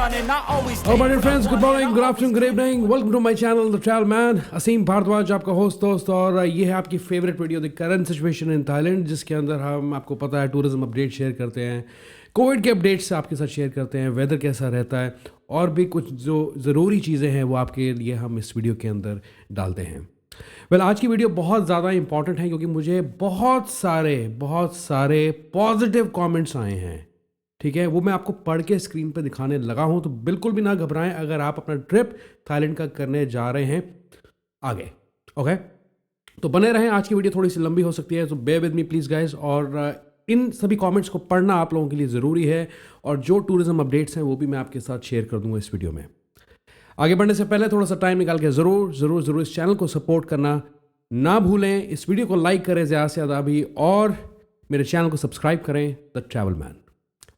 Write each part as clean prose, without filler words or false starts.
running, I always Hello my dear friends, good morning, good afternoon, good evening. Welcome to my channel, The Travel Man. असीम भारद्वाज आपका host दोस्त और ये है आपकी favourite video the current situation in Thailand, जिसके अंदर हम आपको पता है टूरिज्म अपडेट शेयर करते हैं, कोविड के अपडेट्स आपके साथ शेयर करते हैं, वेदर कैसा रहता है और भी कुछ जो ज़रूरी चीज़ें हैं वो आपके लिए हम इस वीडियो के अंदर डालते हैं। आज की वीडियो बहुत ज़्यादा इंपॉर्टेंट है क्योंकि मुझे बहुत सारे पॉजिटिव कमेंट्स आए हैं। ठीक है, वो मैं आपको पढ़ के स्क्रीन पे दिखाने लगा हूं, तो बिल्कुल भी ना घबराएं अगर आप अपना ट्रिप थाईलैंड का करने जा रहे हैं आगे। ओके, तो बने रहें। आज की वीडियो थोड़ी सी लंबी हो सकती है, तो bear with me please guys. और इन सभी कमेंट्स को पढ़ना आप लोगों के लिए ज़रूरी है और जो टूरिज्म अपडेट्स हैं वो भी मैं आपके साथ शेयर कर दूंगा इस वीडियो में। आगे बढ़ने से पहले थोड़ा सा टाइम निकाल के ज़रूर इस चैनल को सपोर्ट करना ना भूलें। इस वीडियो को लाइक करें ज़्यादा से ज़्यादा भी और मेरे चैनल को सब्सक्राइब करें, the travel man.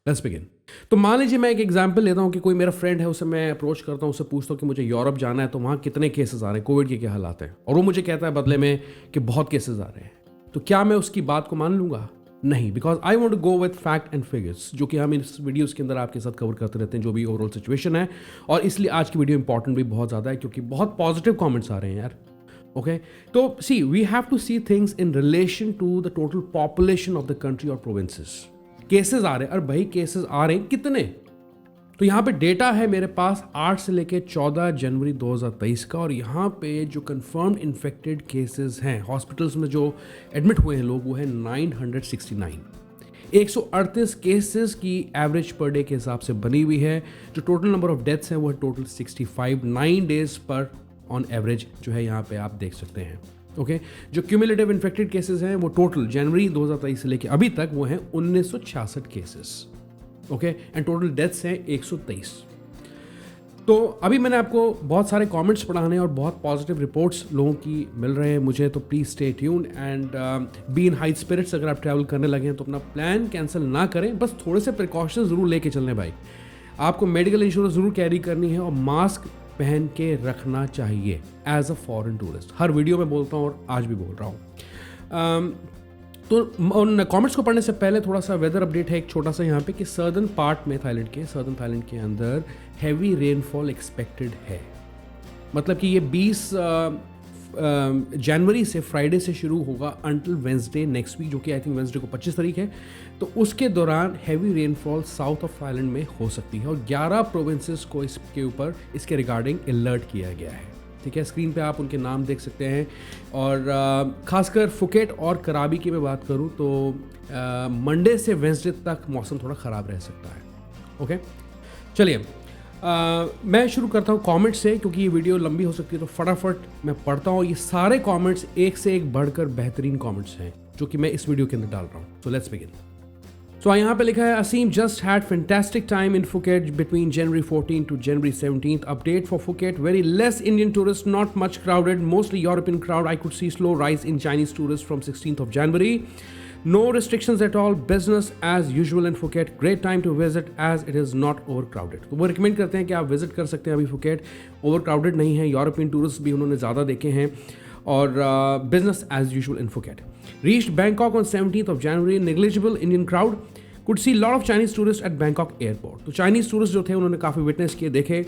Let's begin. तो मान लीजिए मैं एक एग्जांपल लेता हूँ कि कोई मेरा फ्रेंड है, उसे मैं अप्रोच करता हूँ, उससे पूछता हूँ कि मुझे यूरोप जाना है, तो वहाँ कितने केसेस आ रहे हैं, कोविड के क्या हालात हैं, और वो मुझे कहता है बदले में कि बहुत केसेस आ रहे हैं। तो क्या मैं उसकी बात को मान लूँगा? नहीं, because I want to go with fact and figures, जो कि हम इस वीडियोस के अंदर आपके साथ कवर करते रहते हैं, जो भी ओवरऑल सिचुएशन है। और इसलिए आज की वीडियो इंपॉर्टेंट भी बहुत ज़्यादा है क्योंकि बहुत पॉजिटिव कमेंट्स आ रहे हैं यार। ओके, तो so we have to see things in relation to the total population of the country और प्रोविंसेस। केसेस आ रहे हैं, और भाई केसेस आ रहे हैं कितने? तो यहाँ पे डेटा है मेरे पास 8 से लेके 14 जनवरी 2023 का, और यहाँ पे जो कंफर्म्ड इन्फेक्टेड केसेस हैं हॉस्पिटल्स में जो एडमिट हुए हैं लोग, वो है 969। 138 केसेस की एवरेज पर डे के हिसाब से बनी हुई है। जो टोटल नंबर ऑफ डेथ्स हैं वो है टोटल 65, 9 डेज पर ऑन एवरेज जो है यहाँ पे आप देख सकते हैं। ओके, जो क्यूमुलेटिव इन्फेक्टेड केसेस हैं वो टोटल जनवरी 2023 से लेके अभी तक वो हैं 1966 cases. Okay, and total deaths हैं 123। तो अभी मैंने आपको बहुत सारे कमेंट्स पढ़ाने और बहुत पॉजिटिव रिपोर्ट्स लोगों की मिल रहे हैं मुझे, तो please stay tuned and be in high spirits. अगर आप ट्रैवल करने लगे हैं तो अपना प्लान कैंसिल ना करें, बस थोड़े से प्रिकॉशंस ज़रूर लेके चलने भाई। आपको मेडिकल इंश्योरेंस ज़रूर कैरी करनी है और मास्क पहन के रखना चाहिए एज अ फॉरेन टूरिस्ट। हर वीडियो में बोलता हूँ और आज भी बोल रहा हूँ। तो उन कमेंट्स को पढ़ने से पहले थोड़ा सा वेदर अपडेट है एक छोटा सा यहाँ पे कि सदर्न पार्ट में सदर्न थाईलैंड के अंदर हैवी रेनफॉल एक्सपेक्टेड है। मतलब कि ये 20 जनवरी से फ्राइडे से शुरू होगा अंटिल वेंसडे नेक्स्ट वीक, जो कि आई थिंक वेंसडे को 25 तारीख है। तो उसके दौरान heavy rainfall south of Thailand में हो सकती है और 11 प्रोविंसेस को इसके ऊपर इसके रिगार्डिंग अलर्ट किया गया है। ठीक है, स्क्रीन पे आप उनके नाम देख सकते हैं। और खासकर फुकेट और कराबी की मैं बात करूं तो मंडे से वेंसडे तक मौसम थोड़ा ख़राब रह सकता है। ओके, चलिए मैं शुरू करता हूं कमेंट से, क्योंकि ये वीडियो लंबी हो सकती है, तो फटाफट मैं पढ़ता हूं। ये सारे कमेंट्स एक से एक बढ़कर बेहतरीन कमेंट्स हैं जो कि मैं इस वीडियो के अंदर डाल रहा हूं। So let's begin. तो यहाँ पे लिखा है Aseem just had fantastic time in Phuket between January 14 to January 17th. Update for Phuket, very less Indian tourists, not much crowded, mostly European crowd. I could see slow rise in Chinese tourists from 16th of January. No restrictions at all, business as usual in Phuket. Great time to visit as it is not overcrowded. तो वो recommend करते हैं कि आप visit कर सकते हैं अभी फुकेट, ओवरक्राउडेड नहीं है। यूरोपियन टूरिस्ट भी उन्होंने ज़्यादा देखे हैं और business as usual in Phuket. Reached Bangkok on 17th of January, negligible Indian crowd. Could see lot of Chinese tourists at Bangkok airport. तो चाइनीज़ टूरिस्ट जो थे उन्होंने काफ़ी विटनेस किए, देखे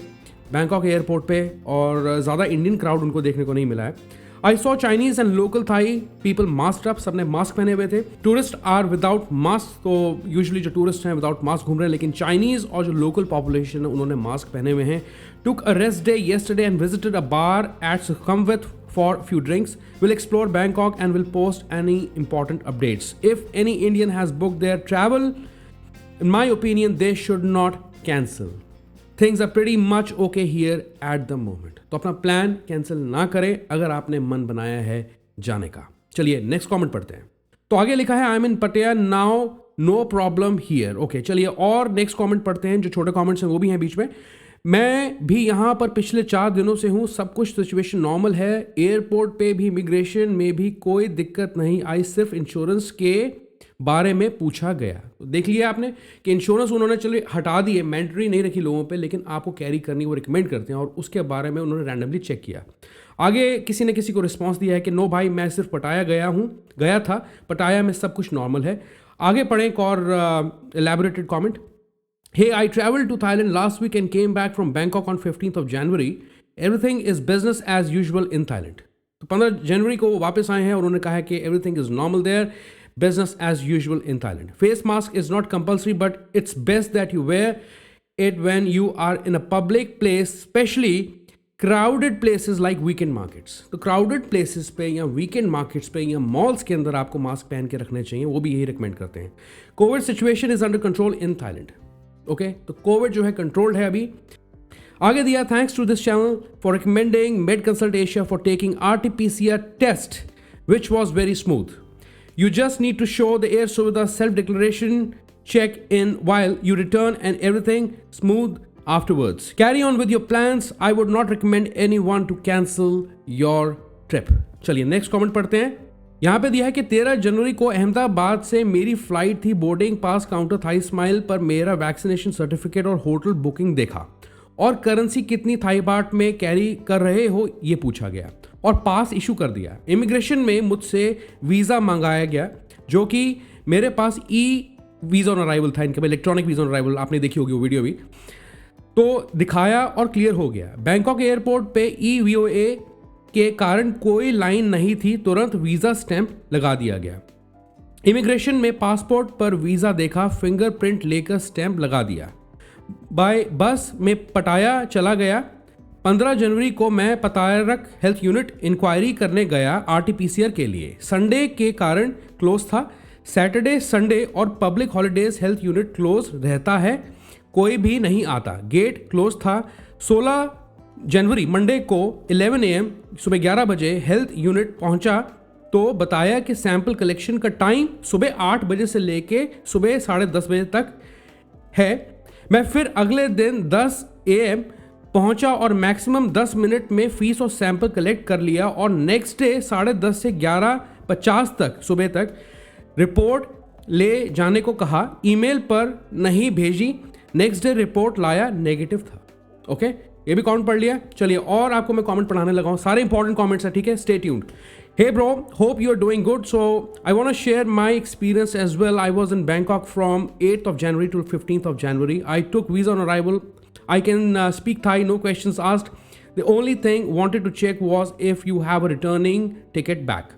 बैंकॉक एयरपोर्ट पे, और ज़्यादा इंडियन क्राउड उनको देखने को नहीं मिला है। I saw Chinese and local Thai people mask up, सबने मास्क पहने हुए थे। टूरिस्ट आर विदाउट मास्क, तो यूजुअली जो टूरिस्ट हैं विदाउट मास्क घूम रहे हैं, लेकिन चाइनीज और जो लोकल पॉपुलेशन है उन्होंने मास्क पहने हुए हैं। Took a rest day yesterday and visited a bar at Sukhumvit for few drinks. Will explore Bangkok and will post any important updates. If any Indian has booked their travel, in my opinion, they should not cancel. Things are pretty much okay here at the moment. तो अपना plan cancel ना करें अगर आपने मन बनाया है जाने का। चलिए नेक्स्ट कमेंट पढ़ते हैं। तो आगे लिखा है I am in Pattaya now, no problem here. Okay, चलिए और नेक्स्ट कमेंट पढ़ते हैं। जो छोटे कमेंट्स हैं वो भी हैं बीच में। मैं भी यहाँ पर पिछले 4 दिनों से हूँ, सब कुछ सिचुएशन नॉर्मल है। एयरपोर्ट पे भी इमिग्रेशन में भी कोई दिक्कत नहीं आई, सिर्फ इंश्योरेंस के बारे में पूछा गया। तो देख लिया आपने कि इंश्योरेंस उन्होंने चलिए हटा दी है, मैंडेटरी नहीं रखी लोगों पे, लेकिन आपको कैरी करनी वो रिकमेंड करते हैं, और उसके बारे में उन्होंने रैंडमली चेक किया। आगे किसी ने किसी को रिस्पॉन्स दिया है कि नो भाई मैं सिर्फ पटाया गया था, पटाया में सब कुछ नॉर्मल है। आगे पढ़ें एक और elaborated comment. Hey, I traveled to Thailand last week and came back from Bangkok on 15th of January. Everything is business as usual in Thailand. तो 15 जनवरी को वो वापस आए हैं और उन्होंने कहा है कि everything is normal there, business as usual in Thailand. Face mask is not compulsory, but it's best that you wear it when you are in a public place, especially crowded places like weekend markets. तो crowded places पे या weekend markets पे या malls के अंदर आपको mask पहन के रखने चाहिए, वो भी यही रिकमेंड करते हैं. Covid situation is under control in Thailand. Okay, तो कोविड जो है कंट्रोल्ड है अभी. आगे दिया, thanks to this channel for recommending Med Consult Asia for taking RT-PCR test which was very smooth. You just need to show the Air Suvidha self-declaration check in while you return and everything smooth afterwards. Carry on with your plans. I would not recommend anyone to cancel your trip. चलिए next comment पढ़ते हैं. यहाँ पे दिया है कि 13 जनवरी को अहमदाबाद से मेरी फ्लाइट थी. Boarding pass counter Thai Smile पर मेरा वैक्सीनेशन सर्टिफिकेट और होटल बुकिंग देखा और करेंसी कितनी थाई बाट में कैरी कर रहे हो ये पूछा गया और पास इशू कर दिया. इमिग्रेशन में मुझसे वीज़ा मंगाया गया जो कि मेरे पास वीज़ा ऑन अराइवल था. इनके इलेक्ट्रॉनिक वीज़ा ऑन अराइवल आपने देखी होगी वो वीडियो भी. तो दिखाया और क्लियर हो गया. बैंकॉक एयरपोर्ट पे VOA के कारण कोई लाइन नहीं थी, तुरंत वीज़ा स्टैंप लगा दिया गया. इमिग्रेशन में पासपोर्ट पर वीज़ा देखा, फिंगरप्रिंट लेकर स्टैंप लगा दिया. बाय बस में पटाया चला गया. 15 जनवरी को मैं पतारक हेल्थ यूनिट इंक्वायरी करने गया RT-PCR के लिए. संडे के कारण क्लोज था. सैटरडे संडे और public holidays health unit close रहता है, कोई भी नहीं आता. गेट क्लोज था. 16 जनवरी मंडे को 11 AM सुबह 11 बजे हेल्थ यूनिट पहुंचा तो बताया कि सैंपल कलेक्शन का टाइम सुबह 8 बजे से लेके सुबह 10:30 बजे तक है. मैं फिर अगले दिन 10 AM पहुंचा और मैक्सिमम 10 मिनट में फीस और सैंपल कलेक्ट कर लिया और नेक्स्ट डे 10:30 से 11:50 तक सुबह तक रिपोर्ट ले जाने को कहा. ईमेल पर नहीं भेजी. नेक्स्ट डे रिपोर्ट लाया, नेगेटिव था. ओके, ये भी कमेंट पढ़ लिया. चलिए और आपको मैं कमेंट पढ़ाने लगा हूँ. सारे इंपॉर्टेंट कमेंट्स हैं, ठीक है. Stay tuned. Hey bro, hope you're doing good. So I want to share my experience as well. I was in Bangkok from 8th of January to 15th of January. I took visa on arrival. I can speak Thai, no questions asked. The only thing wanted to check was if you have a returning ticket back.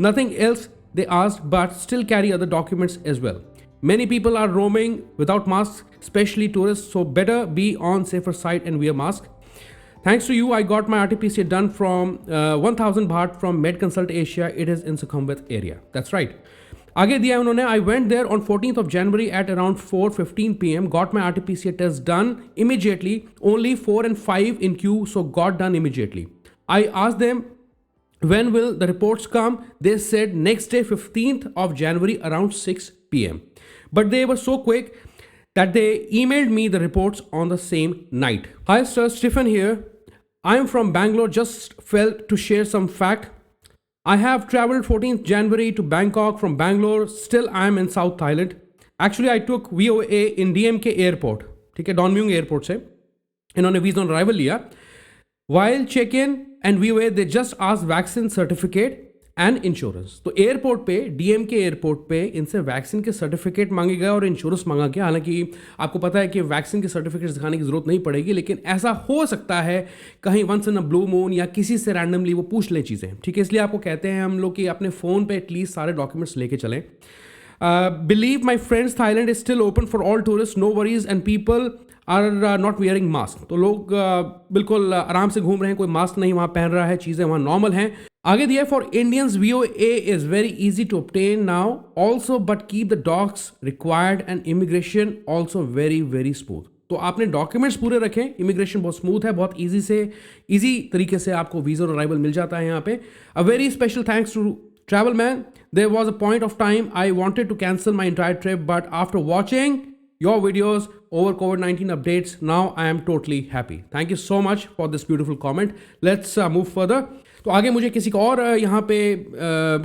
Nothing else they asked, but still carry other documents as well. Many people are roaming without masks, especially tourists, so better be on safer side and wear mask. Thanks to you, I got my RT-PCR done from 1000 baht from Med Consult Asia. It is in Sukhumvit area. That's right. आगे दिया उन्होंने, I went there on 14th of January at around 4:15 PM. Got my RT-PCR test done immediately. Only 4 and 5 in queue, so got done immediately. I asked them, when will the reports come? They said next day 15th of January around 6 PM. But they were so quick that they emailed me the reports on the same night. Hi sir, Stephen here. I am from Bangalore. Just felt to share some fact. I have traveled 14th January to Bangkok from Bangalore. Still I am in South Thailand. Actually I took VOA in DMK airport. ठीक है, डॉनम्यूंग airport से इन्होंने visa on arrival लिया. While check-in and VOA they just asked vaccine certificate and insurance. तो airport पे, DMK airport पे इनसे vaccine के सर्टिफिकेट मांगे गए और इंश्योरेंस मांगा गया. हालांकि आपको पता है कि वैक्सीन के सर्टिफिकेट दिखाने की जरूरत नहीं पड़ेगी, लेकिन ऐसा हो सकता है कहीं once in a blue moon या किसी से रैंडमली वो पूछ लें चीज़ें, ठीक है. इसलिए आपको कहते हैं हम लोग कि अपने फ़ोन पे एटलीस्ट सारे डॉक्यूमेंट्स लेके चलें. Believe my friends, Thailand is still open for all tourist, no worries and people are not wearing mask. तो लोग बिल्कुल आराम से घूम रहे हैं, कोई मास्क नहीं वहाँ पहन रहा है, चीज़ें वहाँ नॉर्मल हैं. आगे दिया, for Indians VOA is very easy to obtain now also, but keep the docs required and immigration also very very smooth. तो आपने डॉक्यूमेंट्स पूरे रखें, इमिग्रेशन बहुत स्मूथ है, बहुत ईजी तरीके से आपको वीज़ा और अराइवल मिल जाता है यहाँ पे. A very special thanks to travel man. There was a point of time I wanted to cancel my entire trip, but after watching your videos over COVID-19 updates, now I am totally happy. Thank you so much for this beautiful comment. Let's move further. तो आगे मुझे किसी का और यहाँ पे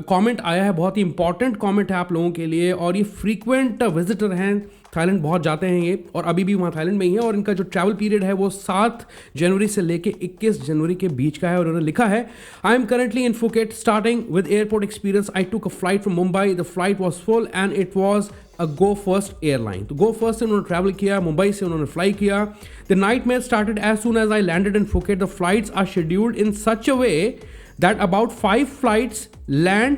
comment आया है, बहुत ही इंपॉर्टेंट कमेंट है आप लोगों के लिए, और ये फ्रीक्वेंट विजिटर हैं, थाईलैंड बहुत जाते हैं ये, और अभी भी वहाँ थाईलैंड में ही है, और इनका जो ट्रैवल पीरियड है वो 7 जनवरी से लेके 21 जनवरी के बीच का है. और उन्होंने लिखा है, I am currently in Phuket starting with airport experience. I took a flight from Mumbai. The flight was full and it was a go first airline. तो गो फर्स्ट से उन्होंने ट्रैवल किया, मुंबई से उन्होंने फ्लाई किया। The nightmare started as soon as I landed in Phuket. The flights are scheduled in such a way that about 5 flights land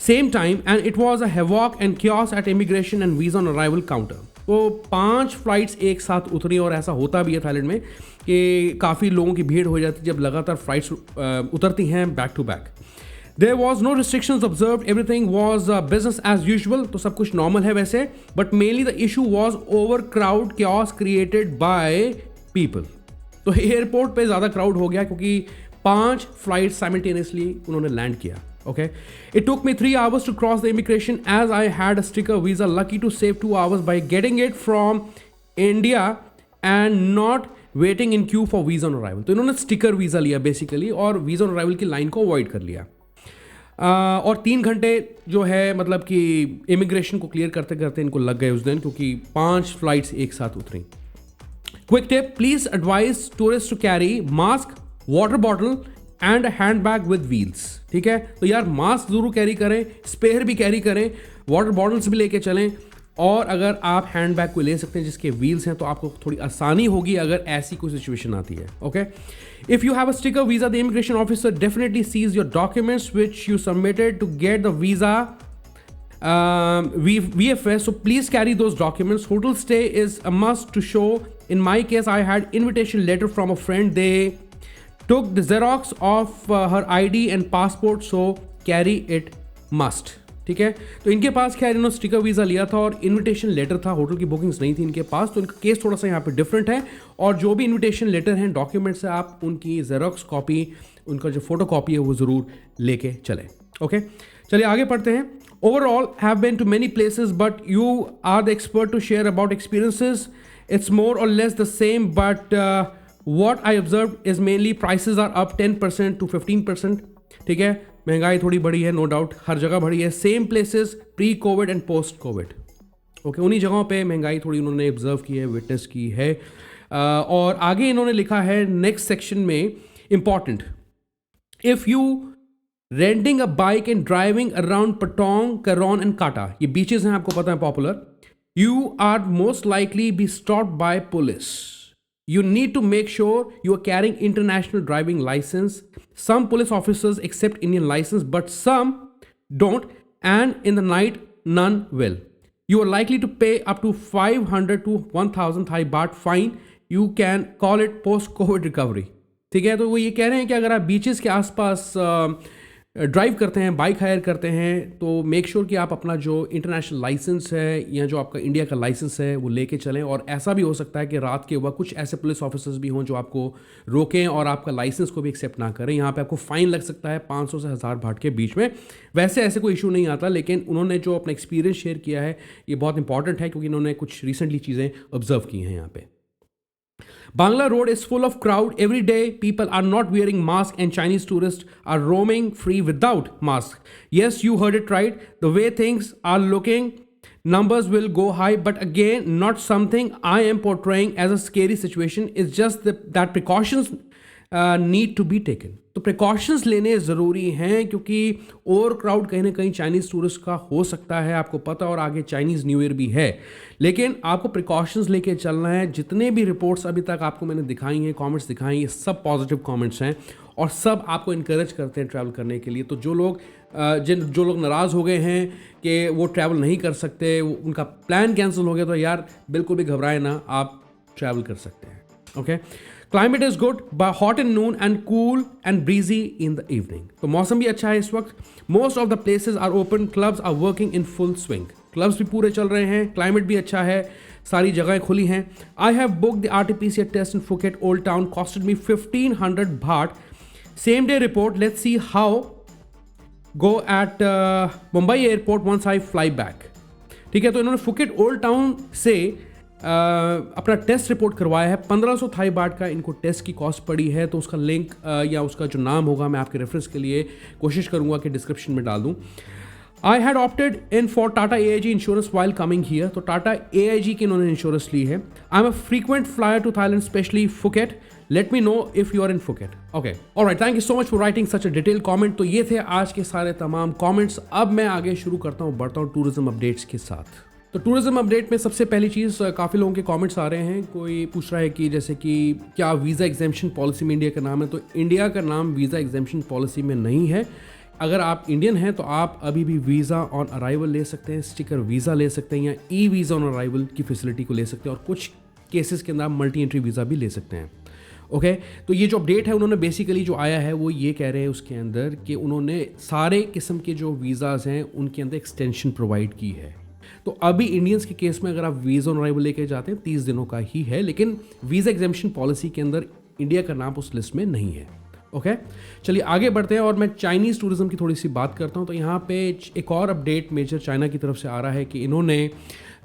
same time and it was a havoc and chaos at immigration and visa on arrival counter. तो 5 flights एक साथ उतरी, और ऐसा होता भी है Thailand में कि काफ़ी लोगों की भीड़ हो जाती है जब लगातार फ्लाइट्स उतरती हैं back to back. There was no restrictions observed, everything was business as usual, तो सब कुछ नॉर्मल है वैसे, but mainly the issue was overcrowd chaos created by people। तो एयरपोर्ट पे ज़्यादा क्राउड हो गया क्योंकि 5 फ्लाइट साइमल्टेनियसली उन्होंने लैंड किया। Okay, it took me 3 hours to cross the immigration as I had a sticker visa, lucky to save 2 hours by getting it from India and not waiting in queue for visa on arrival। तो इन्होंने sticker visa लिया basically और visa on arrival की line को avoid कर लिया। और 3 घंटे जो है मतलब कि इमिग्रेशन को क्लियर करते करते इनको लग गए उस दिन, क्योंकि 5 फ्लाइट्स एक साथ उतरी। Quick tip, please advise tourist to carry mask, water bottle and hand bag with wheels. ठीक है, तो यार मास्क जरूर कैरी करें, स्पेयर भी कैरी करें, वाटर बॉटल्स भी लेके चलें, और अगर आप हैंड बैग को ले सकते हैं जिसके व्हील्स हैं तो आपको थोड़ी आसानी होगी अगर ऐसी कोई सिचुएशन आती है। Okay, if you have a sticker visa the immigration officer definitely sees your documents which you submitted to get the visa VFS, so please carry those documents. Hotel stay is a must to show. In my case, I had invitation letter from a friend. They took the Xerox of her ID and passport, so carry it must. ठीक है, तो इनके पास खैर इन्होंने sticker visa लिया था और invitation letter था, होटल की बुकिंग्स नहीं थी इनके पास, तो इनका केस थोड़ा सा यहाँ पे डिफरेंट है। और जो भी इनविटेशन लेटर हैं, डॉक्यूमेंट्स है, आप उनकी जेरोक्स कॉपी, उनका जो फोटो कॉपी है वो ज़रूर लेके चलें। ओके, चलिए आगे पढ़ते हैं। Overall have been to many places but you are the expert to share about experiences. It's more or less the same but what I observed is mainly prices are up 10% to 15%। ठीक है, महंगाई थोड़ी बढ़ी है, no doubt हर जगह बढ़ी है। Same places pre Covid and post Covid. Okay, उन्हीं जगहों पे महंगाई थोड़ी उन्होंने ऑब्जर्व की है, विटनेस की है। और आगे इन्होंने लिखा है नेक्स्ट सेक्शन में, important, if you renting a bike and driving around Patong, Karon and Kata, ये बीचेस हैं आपको पता है popular, you are most likely be stopped by police. You need to make sure you are carrying international driving license. Some police officers accept Indian license, but some don't, and in the night, none will. You are likely to pay up to 500 to 1000 Thai baht fine. You can call it post-COVID recovery. ठीक है, तो वो ये कह रहे हैं कि अगर आप बीचेस के आसपास ड्राइव करते हैं, बाइक हायर करते हैं, तो मेक श्योर कि आप अपना जो इंटरनेशनल लाइसेंस है या जो आपका इंडिया का लाइसेंस है वो लेके चलें। और ऐसा भी हो सकता है कि रात के वक्त कुछ ऐसे पुलिस ऑफिसर्स भी हों जो आपको रोकें और आपका लाइसेंस को भी एक्सेप्ट ना करें। यहाँ पे आपको फ़ाइन लग सकता है 500 से 1000 बाht के बीच में। वैसे ऐसे कोई इशू नहीं आता, लेकिन उन्होंने जो अपना एक्सपीरियंस शेयर किया है ये बहुत इंपॉर्टेंट है, क्योंकि इन्होंने कुछ रिसेंटली चीज़ें ऑब्जर्व की हैं यहाँ पे। Bangla Road is full of crowd every day. People are not wearing masks and Chinese tourists are roaming free without masks. Yes, you heard it right. The way things are looking, numbers will go high, but again, not something I am portraying as a scary situation. It's just that precautions need to be taken. तो precautions लेने ज़रूरी हैं, क्योंकि over crowd कहीं ना कहीं Chinese tourist का हो सकता है, आपको पता, और आगे चाइनीज़ न्यू ईयर भी है। लेकिन आपको प्रिकॉशंस लेके चलना है। जितने भी रिपोर्ट्स अभी तक आपको मैंने दिखाई हैं, कमेंट्स दिखाई हैं, ये सब पॉजिटिव कमेंट्स हैं और सब आपको इनकरेज करते हैं ट्रैवल करने के लिए। तो जो लोग नाराज़ हो गए हैं कि वो ट्रैवल नहीं कर सकते, उनका प्लान कैंसिल हो गया, तो यार बिल्कुल भी घबराए ना, आप ट्रैवल कर सकते हैं। Okay, climate is good, hot in noon and cool and breezy in the evening. तो मौसम भी अच्छा है इस वक्त। Most of the places are open, clubs are working in full swing. Clubs भी पूरे चल रहे हैं, क्लाइमेट भी अच्छा है, सारी जगहें खुली हैं। I have booked the RT-PCR test in Phuket old town, costed me 1500 baht. Same day report, let's see how go at Mumbai airport once I fly back. ठीक है, तो इन्होंने फुकेट ओल्ड टाउन से अपना टेस्ट रिपोर्ट करवाया है। 1500 Thai बाट का इनको टेस्ट की कॉस्ट पड़ी है। तो उसका लिंक या उसका जो नाम होगा मैं आपके रेफरेंस के लिए कोशिश करूंगा कि डिस्क्रिप्शन में डाल दूं। I had opted in for Tata AIG insurance while coming here. तो टाटा AIG की इन्होंने इंश्योरेंस ली है। I am a frequent flyer to Thailand, specially Phuket. Let me know if you are in Phuket. Okay, alright, thank you so much for writing such a detail comment. तो ये थे आज के सारे तमाम कमेंट्स। अब मैं आगे शुरू करता हूँ, बढ़ता हूँ टूरिज्म अपडेट्स के साथ। तो टूरिज्म अपडेट में सबसे पहली चीज़, काफ़ी लोगों के कमेंट्स आ रहे हैं। कोई पूछ रहा है कि जैसे कि क्या वीज़ा एग्जेम्पशन पॉलिसी में इंडिया का नाम है। तो इंडिया का नाम वीज़ा एग्जेम्पशन पॉलिसी में नहीं है। अगर आप इंडियन हैं तो आप अभी भी वीज़ा ऑन अराइवल ले सकते हैं, स्टिकर वीज़ा ले सकते हैं, या ई वीज़ा ऑन अराइवल की फैसिलिटी को ले सकते हैं, और कुछ केसेस के अंदर आप मल्टी एंट्री वीज़ा भी ले सकते हैं। ओके, तो ये जो अपडेट है उन्होंने बेसिकली जो आया है वो ये कह रहे हैं उसके अंदर कि उन्होंने सारे किस्म के जो वीज़ाज़ हैं उनके अंदर एक्सटेंशन प्रोवाइड की है। तो अभी इंडियंस के केस में अगर आप वीज़ा ऑन अराइवल लेके जाते हैं 30 दिनों का ही है, लेकिन वीज़ा एग्जेम्पशन पॉलिसी के अंदर इंडिया का नाम उस लिस्ट में नहीं है। ओके, चलिए आगे बढ़ते हैं और मैं चाइनीज़ टूरिज्म की थोड़ी सी बात करता हूँ। तो यहाँ पे एक और अपडेट मेजर चाइना की तरफ से आ रहा है कि इन्होंने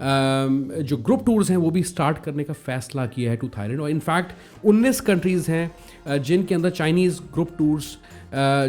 जो ग्रुप टूर्स हैं वो भी स्टार्ट करने का फैसला किया है टू थाईलैंड। और इनफैक्ट 19 कंट्रीज़ हैं जिनके अंदर चाइनीज़ ग्रुप टूर्स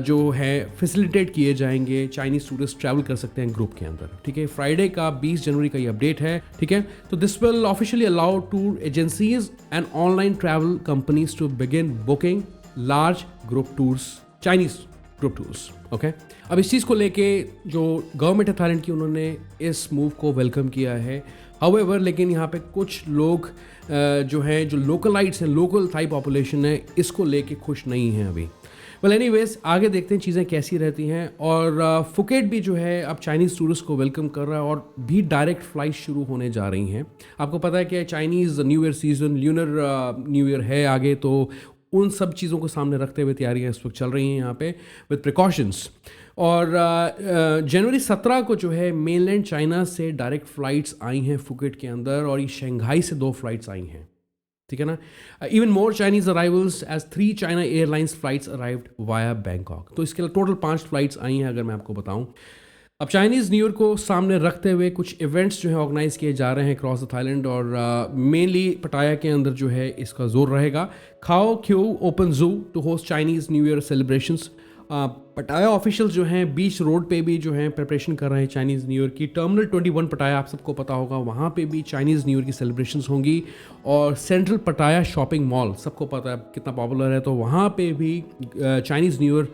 जो है फैसिलिटेट किए जाएंगे। चाइनीज़ टूरिस्ट ट्रैवल कर सकते हैं ग्रुप के अंदर। ठीक है, फ्राइडे का 20 जनवरी का ये अपडेट है। ठीक है, तो this will officially allow tour agencies and online travel companies to begin booking large group tours, Chinese group tours. Okay, अब इस चीज़ को लेके जो गवर्नमेंट है थाईलैंड की, उन्होंने इस मूव को वेलकम किया है। हाउएवर, लेकिन यहाँ पे कुछ लोग जो हैं, जो लोकलाइट्स हैं, लोकल थाई पॉपुलेशन है, इसको लेके खुश नहीं हैं अभी। वेल एनीवेज, आगे देखते हैं चीज़ें कैसी रहती हैं। और फुकेट भी जो है अब चाइनीज़ टूरिस्ट को वेलकम कर रहा है और भी डायरेक्ट फ़्लाइट शुरू होने जा रही हैं। आपको पता है कि Chinese new year season, lunar new year है आगे, तो उन सब चीज़ों को सामने रखते हुए तैयारियां इस वक्त चल रही हैं यहाँ पे विद प्रिकॉशंस। और जनवरी 17 को जो है मेनलैंड चाइना से डायरेक्ट फ़्लाइट्स आई हैं फुकेट के अंदर, और ये शंघाई से 2 फ्लाइट्स आई हैं। ठीक है ना, even more Chinese arrivals as 3 China Airlines flights arrived via Bangkok. तो इसके लिए टोटल 5 फ्लाइट्स आई हैं अगर मैं आपको बताऊं। अब चाइनीज़ न्यू ईयर को सामने रखते हुए कुछ इवेंट्स जो है ऑर्गेनाइज किए जा रहे हैं अक्रॉस द थाईलैंड, और मेनली पटाया के अंदर जो है इसका जोर रहेगा। Khao Kheow open zoo to host Chinese new year celebrations. Pattaya officials जो हैं बीच रोड पे भी जो हैं प्रिपरेशन कर रहे हैं चाइनीज़ न्यू ईयर की। टर्मिनल 21 पटाया आप सबको पता होगा, वहाँ पे भी चाइनीज़ न्यू ईयर की सेलिब्रेशंस होंगी। और सेंट्रल पटाया शॉपिंग मॉल सबको पता है कितना पॉपुलर है, तो वहाँ पे भी चाइनीज़ न्यू ईयर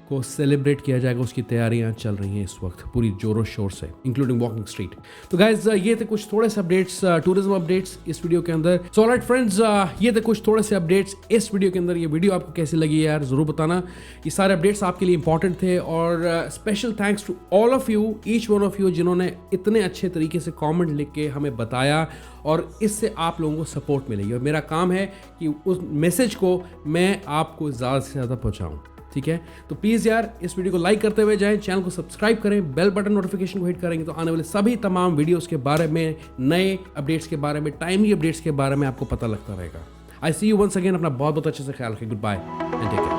को सेलिब्रेट किया जाएगा। उसकी तैयारियां चल रही हैं इस वक्त पूरी जोरों शोर से, इंक्लूडिंग वॉकिंग स्ट्रीट। तो गाइज ये थे कुछ थोड़े से अपडेट्स, टूरिज्म अपडेट्स इस वीडियो के अंदर। सो ऑलराइट फ्रेंड्स, ये थे कुछ थोड़े से अपडेट्स इस वीडियो के अंदर। ये वीडियो आपको कैसी लगी यार ज़रूर बताना। ये सारे अपडेट्स आपके लिए इंपॉर्टेंट थे, और special thanks to all of you, each one of you, जिन्होंने इतने अच्छे तरीके से कॉमेंट लिख के हमें बताया, और इससे आप लोगों को सपोर्ट मिलेगी। और मेरा काम है कि उस मैसेज को मैं आपको ज़्यादा से ज़्यादा पहुँचाऊँ। ठीक है, तो प्लीज़ यार इस वीडियो को लाइक करते हुए जाएं, चैनल को सब्सक्राइब करें, बेल बटन नोटिफिकेशन को हिट करेंगे तो आने वाले सभी तमाम वीडियोस के बारे में, नए अपडेट्स के बारे में, टाइमली अपडेट्स के बारे में आपको पता लगता रहेगा। I see you once again. अपना बहुत बहुत अच्छे से ख्याल रखें। Goodbye and take care.